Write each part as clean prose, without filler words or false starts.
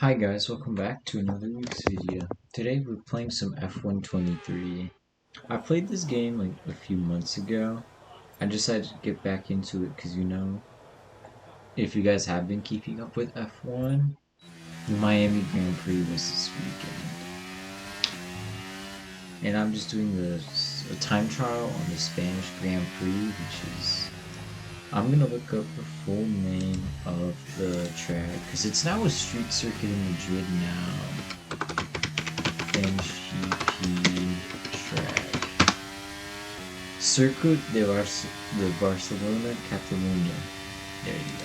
Hi guys, welcome back to another week's video. Today we're playing some F123. I played this game like a few months ago. I decided to get back into it because if you guys have been keeping up with F1, the Miami Grand Prix was this weekend. And I'm just doing a time trial on the Spanish Grand Prix, which is... I'm gonna look up the full name of the track because it's now a street circuit in Madrid now. NGP track. Circuit de Barcelona, Catalunya. There you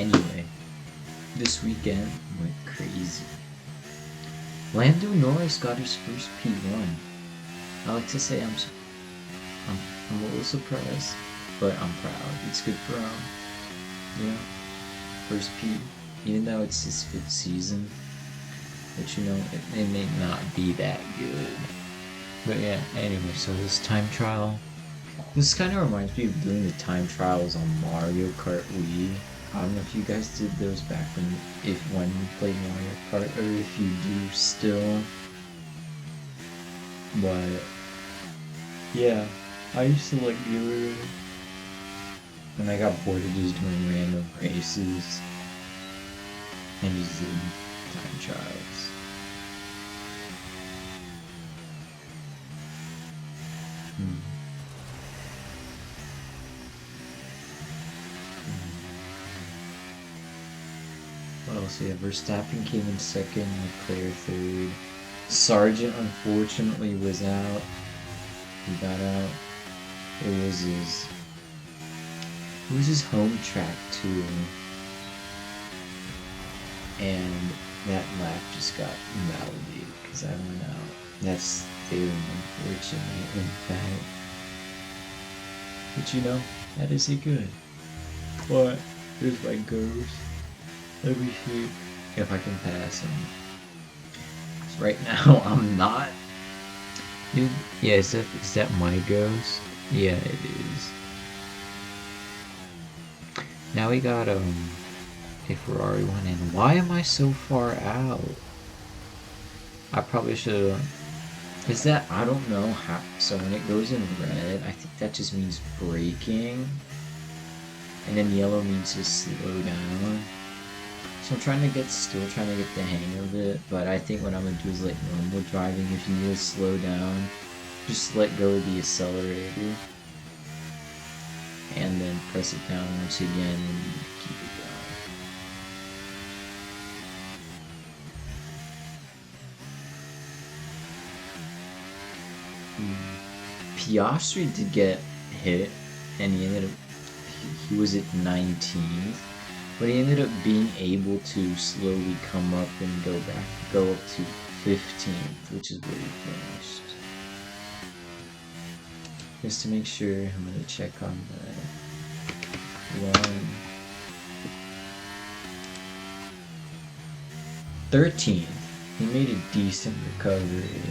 go. Anyway, this weekend went crazy. Lando Norris got his first P1. I like to say I'm a little surprised, but I'm proud. It's good for him. Yeah, first P, even though it's his 5th season. But it may not be that good. But yeah, anyway, so this time trial. This kind of reminds me of doing the time trials on Mario Kart Wii. I don't know if you guys did those back when you played Mario Kart, or if you do still. But yeah, I used to like do it when I got bored of just doing random races and just did time trials. What else? Yeah, Verstappen came in second, Leclerc third. Sargent unfortunately was out. He got out. It was his home track too. And that lap just got invalidated because I went out. That's very unfortunate, in fact. But that is a good. But here's my ghost. Let me see if I can pass him. So right now I'm not. Dude, yeah, is that my ghost? Yeah, it is. Now we got a Ferrari one, and why am I so far out? I probably should have. Is that, I don't know how. So when it goes in red, I think that just means braking, and then yellow means to slow down. So I'm still trying to get the hang of it, but I think what I'm gonna do is like normal driving. If you need to slow down, just let go of the accelerator, and then press it down once again and keep it going. Piastri did get hit, and he was at 19th, but he ended up being able to slowly come up and go up to 15th, which is where he finished. Just to make sure, I'm gonna check on the one. 13th. He made a decent recovery.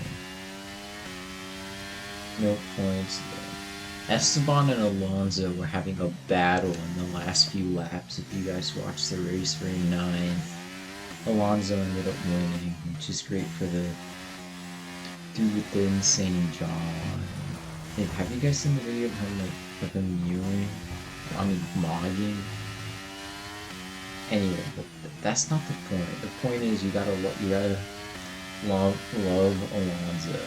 No points though. Esteban and Alonso were having a battle in the last few laps. If you guys watched the race, for 9th. Alonso ended up winning, which is great for the dude with the insane jaw. Hey, have you guys seen the video of him mewing? I mean, mogging? Anyway, but that's not the point. The point is you gotta love Alonso.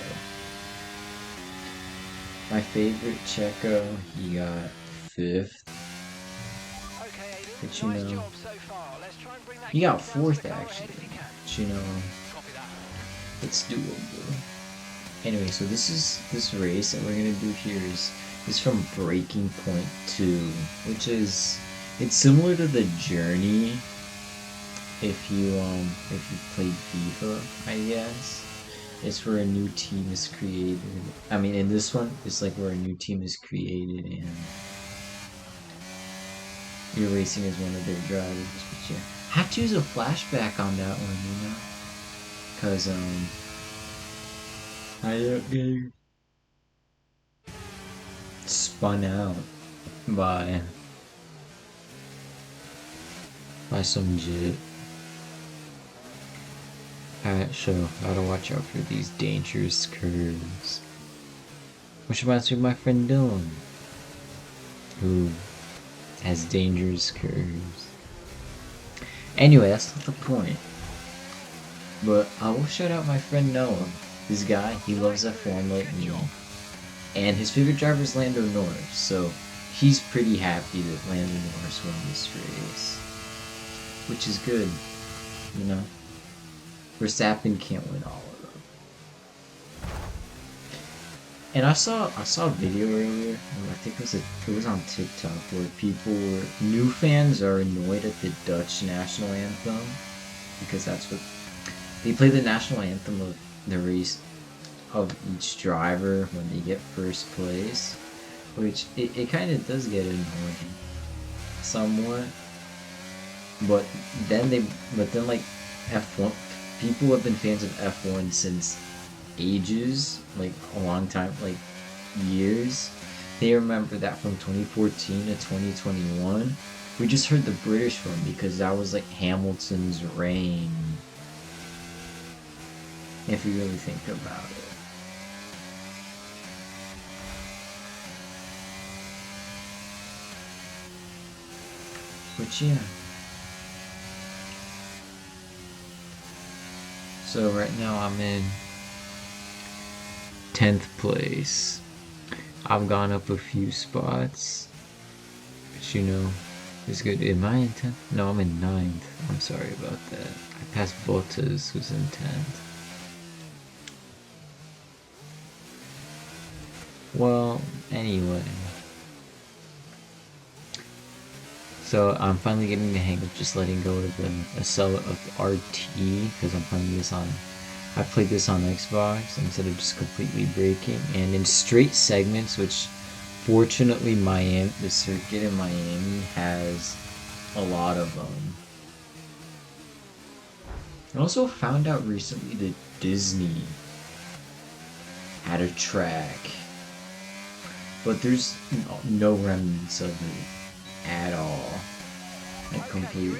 My favorite Checo, he got 5th. But he got 4th actually. But it's doable. Anyway, so this race that we're gonna do here is from Breaking Point 2, which is, it's similar to the Journey if you played FIFA, I guess. It's where a new team is created. I mean, in this one, it's like where a new team is created and you're racing as one of their drivers. But yeah, I have to use a flashback on that one, because I ended getting spun out by by some jit. Alright, so gotta watch out for these dangerous curves. Which reminds me of my friend Dylan, who has dangerous curves. Anyway, that's not the point. But I will shout out my friend Noah. This guy, he loves F1 like me. And his favorite driver is Lando Norris, so he's pretty happy that Lando Norris won this race. Which is good, you know? Verstappen can't win all of them. And I saw a video earlier, I think it was on TikTok, where new fans are annoyed at the Dutch national anthem, because that's what they play, the national anthem of the race of each driver when they get first place, which it kind of does get annoying somewhat. But then like F1 people have been fans of F1 since ages, like a long time, like years. They remember that from 2014 to 2021. We just heard the British one because that was like Hamilton's reign, if you really think about it. But yeah. So right now I'm in 10th place. I've gone up a few spots, but you know, it's good. Am I in 10th? No, I'm in 9th. I'm sorry about that. I passed Bottas, who's in 10th. Well, anyway. So I'm finally getting the hang of just letting go of the Acela of RT, because I'm playing this on, I played this on Xbox instead of just completely breaking, and in straight segments, which fortunately the circuit in Miami has a lot of them. I also found out recently that Disney had a track, but there's no remnants of it at all. Like completely.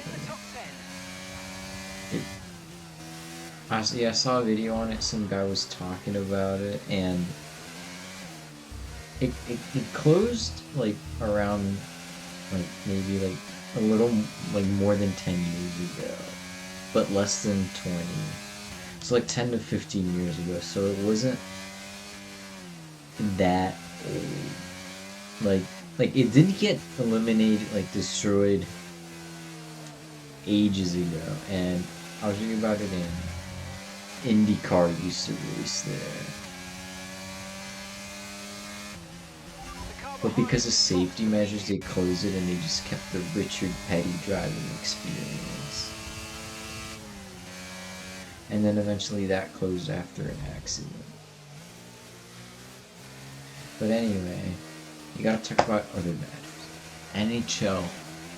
I saw a video on it, some guy was talking about it, and it closed like around like maybe like a little like more than 10 years ago, but less than 20. So like 10 to 15 years ago, so it wasn't that old. Like it didn't get eliminated, like destroyed ages ago, and I was reading about it in IndyCar used to race there. But because of safety measures, they closed it and they just kept the Richard Petty driving experience. And then eventually that closed after an accident. But anyway, you gotta talk about other matters. NHL.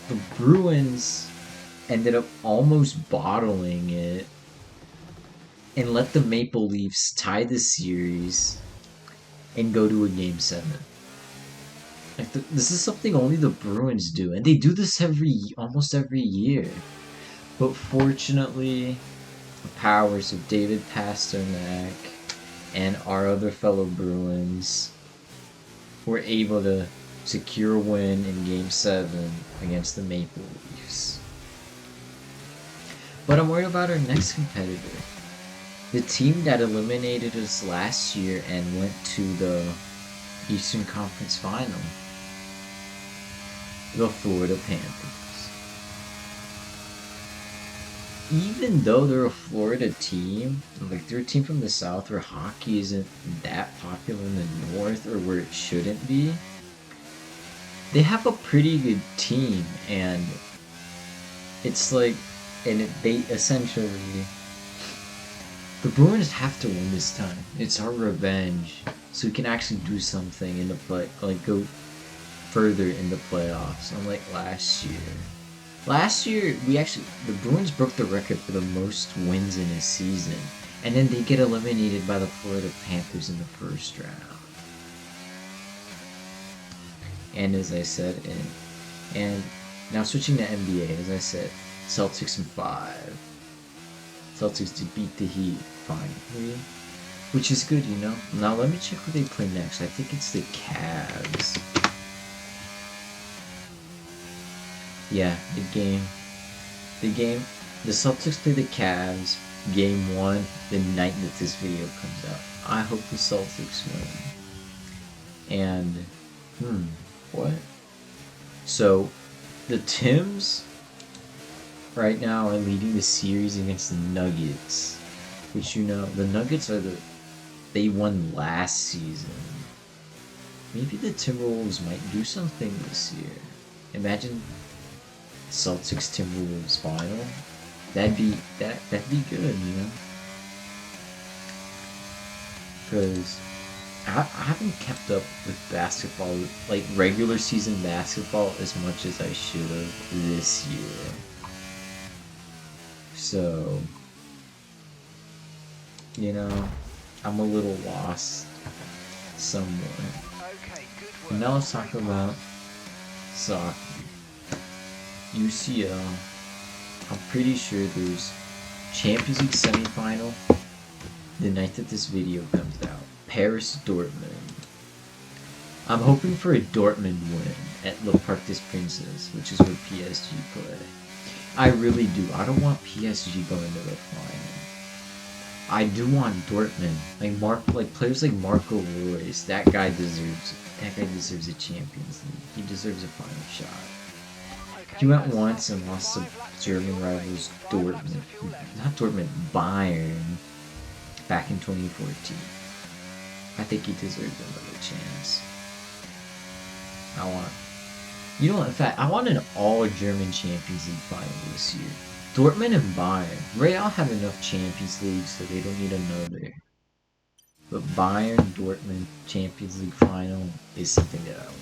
The Bruins ended up almost bottling it and let the Maple Leafs tie the series and go to a Game 7. Like this is something only the Bruins do, and they do this almost every year. But fortunately, the powers of David Pastrnak and our other fellow Bruins were able to secure a win in Game 7 against the Maple Leafs. But I'm worried about our next competitor. The team that eliminated us last year and went to the Eastern Conference Final. The Florida Panthers. Even though they're a Florida team, like they're a team from the South where hockey isn't that popular in the North, or where it shouldn't be, they have a pretty good team, and it's like, they essentially, the Bruins have to win this time. It's our revenge, so we can actually do something in the play, like go further in the playoffs, unlike last year. Last year, the Bruins broke the record for the most wins in a season, and then they get eliminated by the Florida Panthers in the first round. And as I said, and now switching to NBA, as I said, Celtics in 5. Celtics to beat the Heat finally, which is good, you know. Now let me check who they play next. I think it's the Cavs. Yeah, the Celtics play the Cavs, game 1, the night that this video comes out. I hope the Celtics win. And, what? So, the Tims right now are leading the series against the Nuggets. Which, you know, the Nuggets are they won last season. Maybe the Timberwolves might do something this year. Imagine Celtics Timberwolves final. That'd be good, you know. Because I haven't kept up with basketball, like regular season basketball, as much as I should have this year. So, you know, I'm a little lost somewhere. And now let's talk about soccer. UCL. I'm pretty sure there's Champions League semifinal the night that this video comes out. Paris Dortmund. I'm hoping for a Dortmund win at Le Parc des Princes, which is where PSG play. I really do. I don't want PSG going to the final. I do want Dortmund. Like players like Marco Reus. That guy deserves a Champions League. He deserves a final shot. He went once and lost to German rivals Dortmund. Not Dortmund, Bayern. Back in 2014. I think he deserves another chance. In fact, I want an all-German Champions League final this year. Dortmund and Bayern. Real have enough Champions Leagues, so they don't need another. But Bayern, Dortmund, Champions League final is something that I want.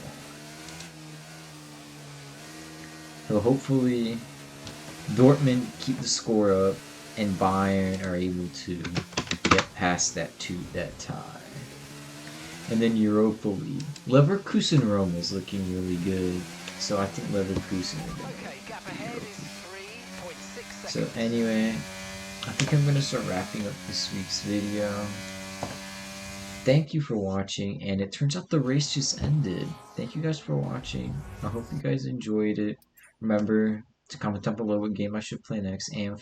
So hopefully, Dortmund keep the score up, and Bayern are able to get past that tie. And then Europa League. Leverkusen Roma is looking really good. So I think Leverkusen are going to get the Europa League. So anyway, I think I'm going to start wrapping up this week's video. Thank you for watching, and it turns out the race just ended. Thank you guys for watching. I hope you guys enjoyed it. Remember to comment down below what game I should play next, and